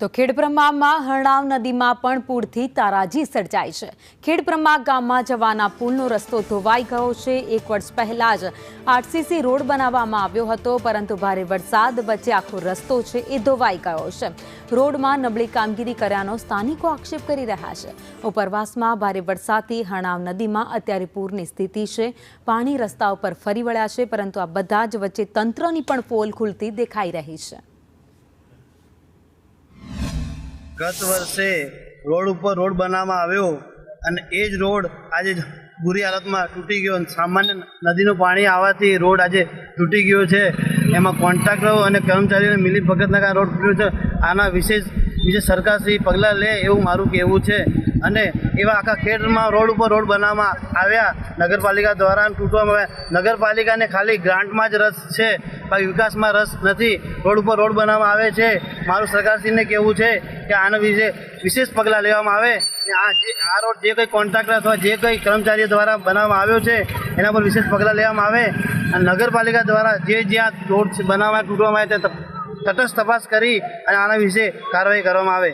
તો ખેડબ્રહ્મામાં હરણાવ નદીમાં પણ પૂરથી તારાજી સર્જાઈ છે। ખેડબ્રહ્મા ગામમાં જવાના પુલનો રસ્તો ધોવાઈ ગયો છે। 1 વર્ષ પહેલા જ આરસીસી રોડ બનાવવામાં આવ્યો હતો, પરંતુ ભારે વરસાદ વચ્ચે આખો રસ્તો છે એ ધોવાઈ ગયો છે। રોડમાં નબળી કામગીરી કર્યાનો સ્થાનિકો આક્ષેપ કરી રહ્યા છે। ઉપરવાસમાં ભારે વરસાદથી હરણાવ નદીમાં અત્યારે પૂરની સ્થિતિ છે। પાણી રસ્તા ઉપર ફરી વળ્યા છે, પરંતુ આ બધા જ વચ્ચે તંત્રની પણ પોલ ખુલતી દેખાઈ રહી છે। गत वर्षे रोड पर रोड बनावવામાં આવ્યો અને એ જ રોડ આજે બુરી હાલતમાં તૂટી ગયો। સામાન્ય નદીનું પાણી આવવાથી રોડ આજે તૂટી ગયો છે। એમાં કોન્ટ્રાક્ટરો અને કર્મચારીઓને મિલીભગતના કારણે રોડ તૂટ્યો છે। આના વિશે સરકારશ્રી પગલાં લે એવું મારું કહેવું છે। અને એવા આખા ખેડમાં રોડ ઉપર રોડ બનાવવામાં આવ્યા નગરપાલિકા દ્વારા તૂટવામાં આવ્યા। નગરપાલિકાને ખાલી ગ્રાન્ટમાં જ રસ છે, બાકી વિકાસમાં રસ નથી। રોડ ઉપર રોડ બનાવવામાં આવે છે। મારું સરકારશ્રીને કહેવું છે કે આના વિશે વિશેષ પગલાં લેવામાં આવે। આ રોડ જે કંઈ કોન્ટ્રાક્ટર અથવા જે કંઈ કર્મચારીઓ દ્વારા બનાવવામાં આવ્યો છે એના પર વિશેષ પગલાં લેવામાં આવે। અને નગરપાલિકા દ્વારા જ્યાં રોડ બનાવવામાં તૂટવામાં આવે ત્યાં તટસ્થ તપાસ કરી અને આના વિશે કાર્યવાહી કરવામાં આવે।